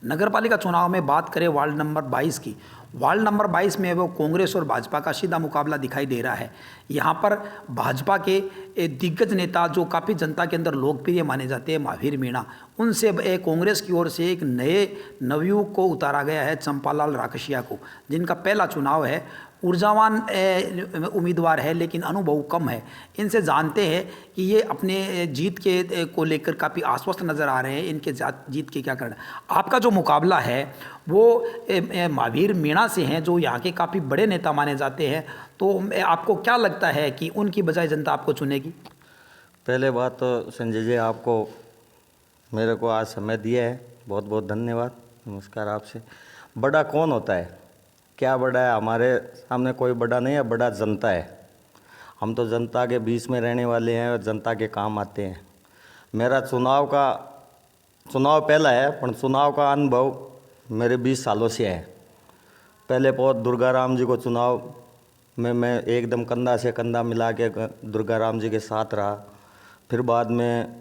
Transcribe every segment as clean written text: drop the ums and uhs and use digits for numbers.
नगरपालिका चुनाव में बात करें वार्ड नंबर 22 की, वार्ड नंबर 22 में वो कांग्रेस और भाजपा का सीधा मुकाबला दिखाई दे रहा है। यहाँ पर भाजपा के दिग्गज नेता जो काफ़ी जनता के अंदर लोकप्रिय माने जाते हैं, महावीर मीणा, उनसे कांग्रेस की ओर से एक नए नवयुवक को उतारा गया है, चंपालाल राकसिया को, जिनका पहला चुनाव है। ऊर्जावान उम्मीदवार है लेकिन अनुभव कम है। इनसे जानते हैं कि ये अपने जीत के को लेकर काफ़ी आश्वस्त नज़र आ रहे हैं। इनके जीत के क्या कारण, आपका जो मुकाबला है वो महावीर मीणा से हैं, जो यहाँ के काफ़ी बड़े नेता माने जाते हैं। तो आपको क्या लगता है कि उनकी बजाय जनता आपको चुनेगी? पहले बात तो संजय जी, आपको मेरे को आज समय दिया है, बहुत बहुत धन्यवाद। नमस्कार आपसे। बड़ा कौन होता है, क्या बड़ा है? हमारे सामने कोई बड़ा नहीं है, बड़ा जनता है। हम तो जनता के बीच में रहने वाले हैं और जनता के काम आते हैं। मेरा चुनाव पहला है, पर चुनाव का अनुभव मेरे 20 सालों से है। पहले बहुत दुर्गा राम जी को चुनाव में मैं एकदम कंधा से कंधा मिला के दुर्गा राम जी के साथ रहा। फिर बाद में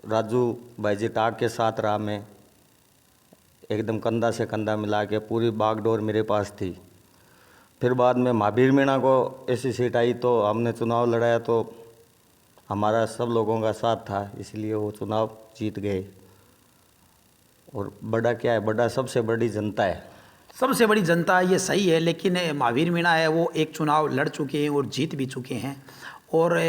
राजू भाई जी टाक के साथ रहा, मैं एकदम कंधा से कंधा मिला के, पूरी बागडोर मेरे पास थी। फिर बाद में महावीर मीणा को ऐसी सीट आई तो हमने चुनाव लड़ाया, तो हमारा सब लोगों का साथ था, इसलिए वो चुनाव जीत गए। और बड़ा क्या है, बड़ा सबसे बड़ी जनता है। सबसे बड़ी जनता, ये सही है, लेकिन महावीर मीणा है वो एक चुनाव लड़ चुके हैं और जीत भी चुके हैं। और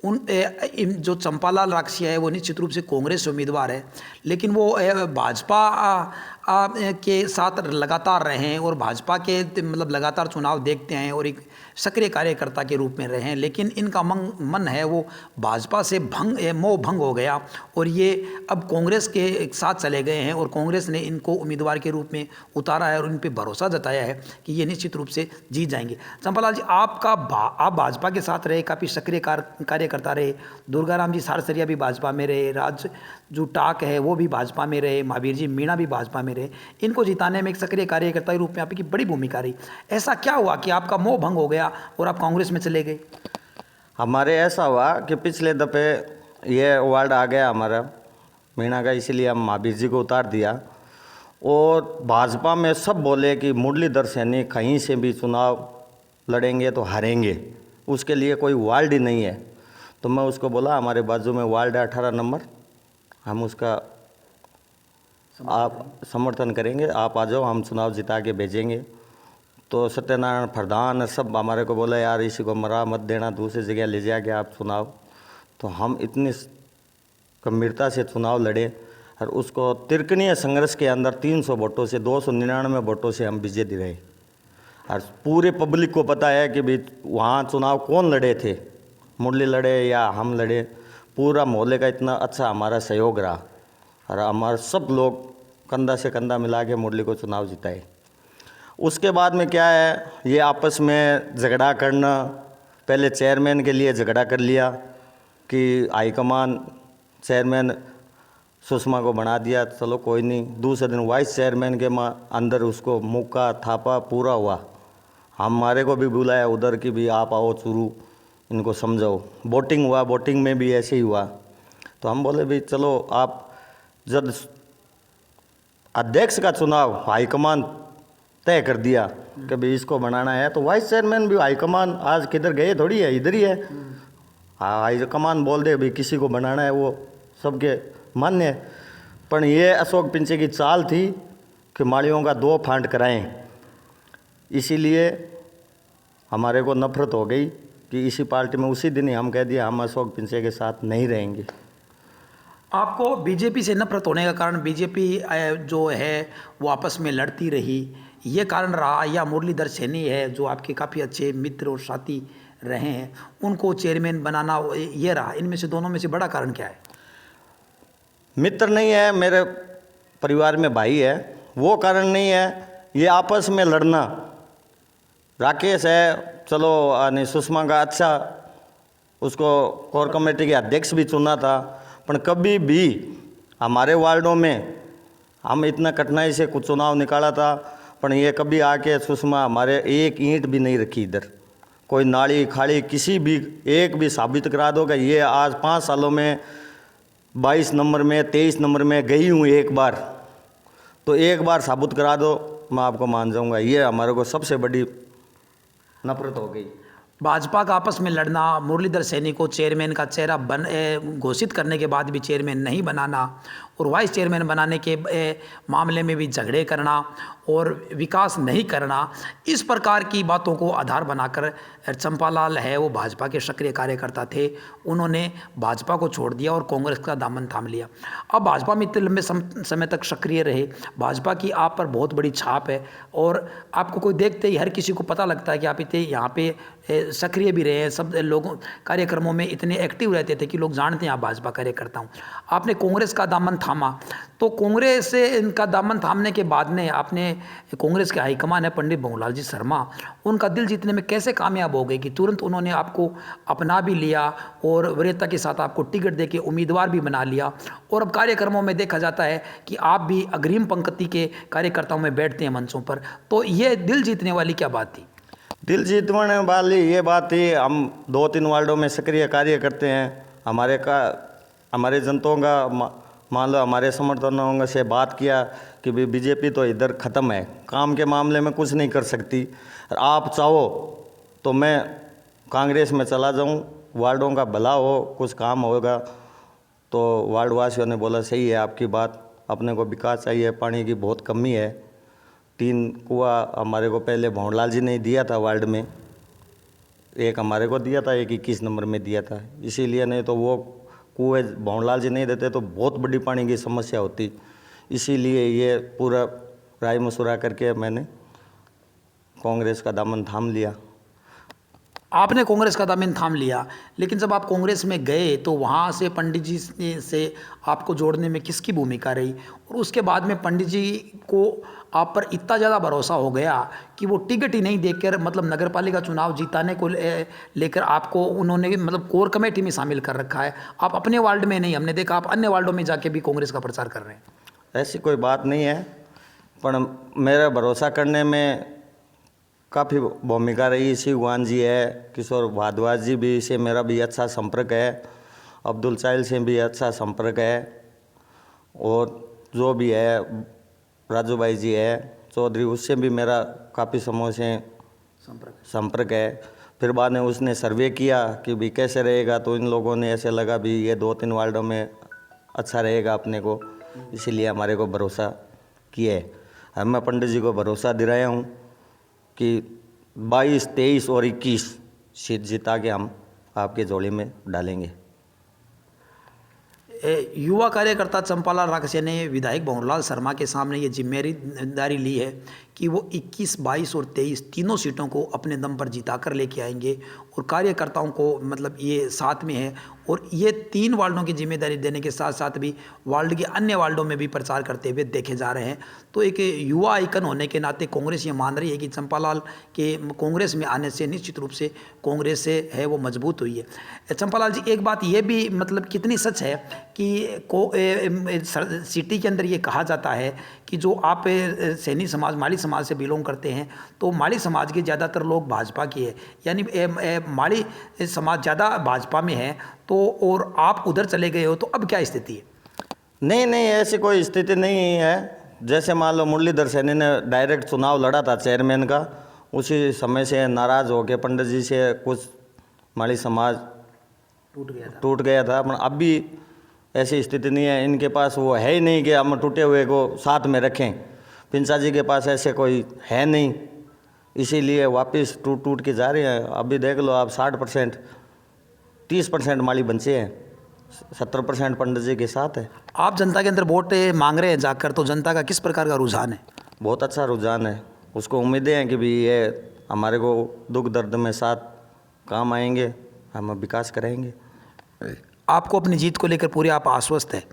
जो चंपालाल राकसिया है वो निश्चित रूप से कांग्रेस उम्मीदवार है, लेकिन वो भाजपा के साथ लगातार रहे हैं और भाजपा के मतलब लगातार चुनाव देखते हैं और एक सक्रिय कार्यकर्ता के रूप में रहे हैं। लेकिन इनका मन है वो भाजपा से मोह भंग हो गया और ये अब कांग्रेस के साथ चले गए हैं और कांग्रेस ने इनको उम्मीदवार के रूप में उतारा है और इन पर भरोसा जताया है कि ये निश्चित रूप से जीत जाएंगे। चंपालाल जी, आप भाजपा के साथ रहे, काफ़ी सक्रिय कार्यकर्ता रहे। दुर्गा राम जी सारसरिया भी भाजपा में रहे, राजू टाक है वो भी भाजपा में रहे, महावीर जी मीणा भी भाजपा में रहे। इनको जिताने में एक सक्रिय कार्यकर्ता के रूप में आपकी बड़ी भूमिका रही। ऐसा क्या हुआ कि आपका मोह भंग हो गया और आप कांग्रेस में चले गए? हमारे ऐसा हुआ कि पिछले दफे ये वार्ड आ गया हमारा मीणा का, इसीलिए हम महावीर जी को उतार दिया। और भाजपा में सब बोले कि मुरलीधर सैनी कहीं से भी चुनाव लड़ेंगे तो हारेंगे, उसके लिए कोई वार्ड ही नहीं है। तो मैं उसको बोला हमारे बाजू में वार्ड है 18 नंबर, हम उसका आप समर्थन करेंगे, आप आ जाओ, हम चुनाव जिता के भेजेंगे। तो सत्यनारायण प्रधान सब हमारे को बोला यार इसी को मरा मत देना, दूसरी जगह ले जाके आप चुनाव। तो हम इतनी गंभीरता से चुनाव लड़े और उसको तिरकनीय संघर्ष के अंदर 300 वोटों से 299 वोटों से हम विजेता रहे। और पूरे पब्लिक को पता है कि भाई वहाँ चुनाव कौन लड़े थे, मुरली लड़े या हम लड़े। पूरा मोहल्ले का इतना अच्छा हमारा सहयोग रहा और हमारे सब लोग कंधा से कंधा मिला के मुरली को चुनाव जिताए। उसके बाद में क्या है, ये आपस में झगड़ा करना, पहले चेयरमैन के लिए झगड़ा कर लिया कि हाईकमान चेयरमैन सुषमा को बना दिया, चलो कोई नहीं। दूसरे दिन वाइस चेयरमैन के अंदर उसको मुक्का थापा पूरा हुआ। हमारे को भी बुलाया उधर की भी आप आओ चुरू, इनको समझाओ। वोटिंग हुआ, वोटिंग में भी ऐसे ही हुआ। तो हम बोले भाई चलो, आप जब अध्यक्ष का चुनाव हाईकमान तय कर दिया कि भाई इसको बनाना है, तो वाइस चेयरमैन भी हाईकमान आज किधर गए थोड़ी है, इधर ही है। हाईकमान बोल दे भाई किसी को बनाना है, वो सबके मान्य है। पर ये अशोक पिंचे की चाल थी कि माड़ियों का 2 फांट कराएं, इसीलिए हमारे को नफरत हो गई कि इसी पार्टी में उसी दिन ही हम कह दिया हम अशोक पिंचे के साथ नहीं रहेंगे। आपको बीजेपी से नफरत होने का कारण बीजेपी जो है वो आपस में लड़ती रही, ये कारण रहा, या मुरलीधर सैनी है जो आपके काफ़ी अच्छे मित्र और साथी रहे हैं उनको चेयरमैन बनाना ये रहा? इनमें से दोनों में से बड़ा कारण क्या है? मित्र नहीं है, मेरे परिवार में भाई है, वो कारण नहीं है। ये आपस में लड़ना, राकेश है चलो सुषमा का अच्छा, उसको कोर कमेटी के अध्यक्ष भी चुना था, पर कभी भी हमारे वार्डों में हम इतना कठिनाई से कुछ चुनाव निकाला था, पर ये कभी आके सुषमा हमारे एक ईंट भी नहीं रखी इधर। कोई नाली खाली किसी भी एक भी साबित करा दो कि ये आज 5 सालों में 22 नंबर में 23 नंबर में गई हूँ एक बार, तो एक बार साबुत करा दो, मैं आपको मान जाऊंगा। ये हमारे को सबसे बड़ी नफरत हो गई। भाजपा का आपस में लड़ना, मुरलीधर सैनी को चेयरमैन का चेहरा घोषित करने के बाद भी चेयरमैन नहीं बनाना और वाइस चेयरमैन बनाने के मामले में भी झगड़े करना और विकास नहीं करना, इस प्रकार की बातों को आधार बनाकर चंपालाल है वो भाजपा के सक्रिय कार्यकर्ता थे, उन्होंने भाजपा को छोड़ दिया और कांग्रेस का दामन थाम लिया। अब भाजपा में इतने लंबे समय तक सक्रिय रहे, भाजपा की आप पर बहुत बड़ी छाप है और आपको कोई देखते ही हर किसी को पता लगता है कि आप इतने यहाँ पे सक्रिय भी रहे हैं, सब लोगों कार्यक्रमों में इतने एक्टिव रहते थे कि लोग जानते हैं आप भाजपा कार्यकर्ता हूँ। आपने कांग्रेस का दामन थामा, तो कांग्रेस से इनका दामन थामने के बाद में आपने कांग्रेस के हाईकमान है पंडित भंवरलाल जी शर्मा, उनका दिल जीतने में कैसे कामयाब हो गए कि तुरंत उन्होंने आपको अपना भी लिया और वरीयता के साथ आपको टिकट देके उम्मीदवार भी बना लिया और अब कार्यक्रमों में देखा जाता है कि आप भी अग्रिम पंक्ति के कार्यकर्ताओं में बैठते हैं मंचों पर, तो ये दिल जीतने वाली क्या बात थी? दिल जीतने वाली ये बात थी, हम 2-3 वार्डों में सक्रिय कार्य करते हैं। हमारे जनताओं का मान लो हमारे समर्थकों से बात किया कि भाई बीजेपी तो इधर ख़त्म है, काम के मामले में कुछ नहीं कर सकती, आप चाहो तो मैं कांग्रेस में चला जाऊं, वार्डों का भला हो, कुछ काम होगा। तो वार्ड वासियों ने बोला सही है आपकी बात, अपने को विकास चाहिए, पानी की बहुत कमी है। 3 कुआं हमारे को पहले भंवरलाल जी ने दिया था वार्ड में, एक हमारे को दिया था, एक 21 नंबर में दिया था, इसीलिए नहीं तो वो कुएं भंवरलाल जी नहीं देते तो बहुत बड़ी पानी की समस्या होती। इसीलिए ये पूरा राय मशुरा करके मैंने कांग्रेस का दामन थाम लिया। आपने कांग्रेस का दामन थाम लिया, लेकिन जब आप कांग्रेस में गए तो वहाँ से पंडित जी से आपको जोड़ने में किसकी भूमिका रही और उसके बाद में पंडित जी को आप पर इतना ज़्यादा भरोसा हो गया कि वो टिकट ही नहीं देकर मतलब नगरपालिका चुनाव जिताने को लेकर आपको उन्होंने मतलब कोर कमेटी में शामिल कर रखा है। आप अपने वार्ड में नहीं, हमने देखा आप अन्य वार्डों में जाके भी कांग्रेस का प्रचार कर रहे हैं। ऐसी कोई बात नहीं है, पर मेरा भरोसा करने में काफ़ी भूमिका रही। शिववान जी है, किशोर भारद्वाज जी भी से मेरा भी अच्छा संपर्क है, अब्दुल चाइल से भी अच्छा संपर्क है और जो भी है राजू भाई जी है चौधरी, उससे भी मेरा काफ़ी समय से संपर्क है। फिर बाद में उसने सर्वे किया कि भी कैसे रहेगा, तो इन लोगों ने ऐसे लगा भी ये 2-3 वार्डों में अच्छा रहेगा अपने को, इसीलिए हमारे को भरोसा किया है। मैं पंडित जी को भरोसा दिलाया हूँ कि 22, 23 और 21 सीट जिता के हम आपके झोली में डालेंगे। युवा कार्यकर्ता चंपालाल राकसिया ने विधायक भंवरलाल शर्मा के सामने ये जिम्मेदारी ली है कि वो 21, 22 और 23 तीनों सीटों को अपने दम पर जिता कर लेके आएंगे और कार्यकर्ताओं को मतलब ये साथ में है और ये 3 वार्डों की जिम्मेदारी देने के साथ साथ भी वार्ड के अन्य वार्डों में भी प्रचार करते हुए देखे जा रहे हैं। तो एक युवा आइकन होने के नाते कांग्रेस ये मान रही है कि चंपालाल के कांग्रेस में आने से निश्चित रूप से कांग्रेस से है वो मजबूत हुई है। चंपालाल जी, एक बात ये भी मतलब कितनी सच है कि सिटी के अंदर ये कहा जाता है कि जो आप सैनी समाज माली समाज से बिलोंग करते हैं तो माली समाज के ज़्यादातर लोग भाजपा की है, यानी माली समाज ज़्यादा भाजपा में है, तो और आप उधर चले गए हो, तो अब क्या स्थिति है? नहीं, ऐसी कोई स्थिति नहीं है। जैसे मान लो मुरलीधर सैनी ने डायरेक्ट चुनाव लड़ा था चेयरमैन का, उसी समय से नाराज़ होकर पंडित जी से कुछ माली समाज टूट गया था। पर अब भी ऐसी स्थिति नहीं है, इनके पास वो है ही नहीं कि हम टूटे हुए को साथ में रखें। पिंचा जी के पास ऐसे कोई है नहीं, इसीलिए वापस टूट के जा रहे हैं। अभी देख लो आप 60%, 30% माली बचे हैं, 70% पंडित जी के साथ है। आप जनता के अंदर वोट मांग रहे हैं जाकर, तो जनता का किस प्रकार का रुझान है? बहुत अच्छा रुझान है, उसको उम्मीदें हैं कि भी ये हमारे को दुख दर्द में साथ काम आएंगे, हम विकास करेंगे। आपको अपनी जीत को लेकर पूरे आप आश्वस्त हैं,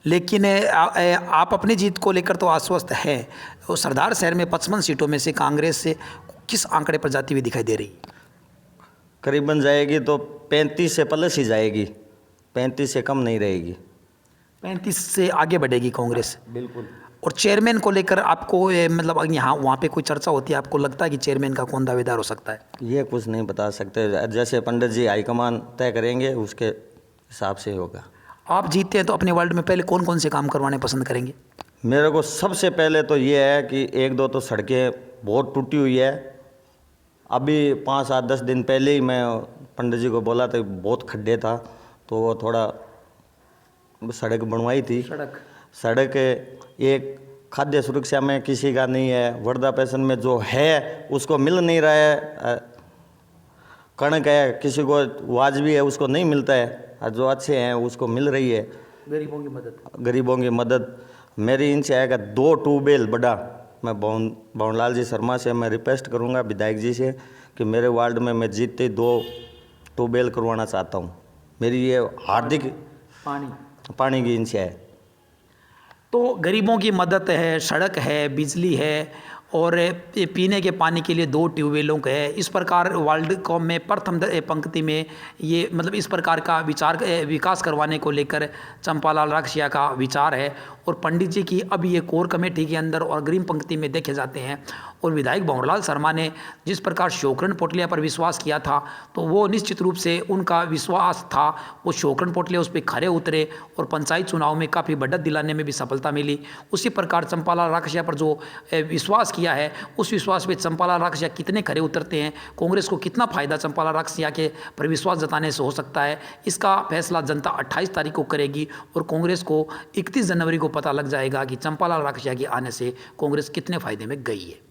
लेकिन आप अपनी जीत को लेकर तो आश्वस्त हैं, तो सरदार शहर में 55 सीटों में से कांग्रेस से किस आंकड़े पर जाती हुई दिखाई दे रही? करीबन जाएगी तो 35 से प्लस ही जाएगी, 35 से कम नहीं रहेगी। 35 से आगे बढ़ेगी कांग्रेस, बिल्कुल। और चेयरमैन को लेकर आपको मतलब यहाँ वहाँ पे कोई चर्चा होती है, आपको लगता है कि चेयरमैन का कौन दावेदार हो सकता है? ये कुछ नहीं बता सकते, जैसे पंडित जी हाईकमान तय करेंगे उसके हिसाब से होगा। आप जीतते हैं तो अपने वार्ड में पहले कौन कौन से काम करवाने पसंद करेंगे? मेरे को सबसे पहले तो ये है कि एक दो तो सड़कें बहुत टूटी हुई है। अभी 5-7-10 दिन पहले ही मैं पंडित जी को बोला था, बहुत खड्डे था, तो वो थोड़ा सड़क बनवाई थी। सड़क एक खाद्य सुरक्षा में किसी का नहीं है, वृद्धा पेंशन में जो है उसको मिल नहीं रहा है, कणक है किसी को वाजबी है उसको नहीं मिलता है, और जो अच्छे हैं उसको मिल रही है। गरीबों की मदद मेरी इनसे आएगा 2 ट्यूबवेल बड़ा। मैं भवनलाल जी शर्मा से मैं रिक्वेस्ट करूंगा, विधायक जी से, कि मेरे वार्ड में मैं जीतते ही 2 ट्यूबवेल करवाना चाहता हूं। मेरी ये हार्दिक पानी की इनसे है। तो गरीबों की मदद है, सड़क है, बिजली है और पीने के पानी के लिए 2 ट्यूबवेलों का है। इस प्रकार वर्ल्ड कप में प्रथम पंक्ति में ये मतलब इस प्रकार का विकास करवाने को लेकर चंपालाल राक्षिया का विचार है। और पंडित जी की अब ये कोर कमेटी के अंदर और अग्रिम पंक्ति में देखे जाते हैं। और विधायक भंवरलाल शर्मा ने जिस प्रकार शोकरण पोटलिया पर विश्वास किया था, तो वो निश्चित रूप से उनका विश्वास था, वो शोकरण पोटलिया उस पर खरे उतरे और पंचायत चुनाव में काफ़ी बढ़त दिलाने में भी सफलता मिली। उसी प्रकार चंपालाल राक्षिया पर जो विश्वास किया है, उस विश्वास पे चंपालाल राक्षिया कितने खरे उतरते हैं, कांग्रेस को कितना फायदा चंपालाल राक्षिया के पर विश्वास जताने से हो सकता है, इसका फैसला जनता 28 तारीख को करेगी। और कांग्रेस को 31 जनवरी को पता लग जाएगा कि चंपालाल राक्षिया के आने से कांग्रेस कितने फायदे में गई है।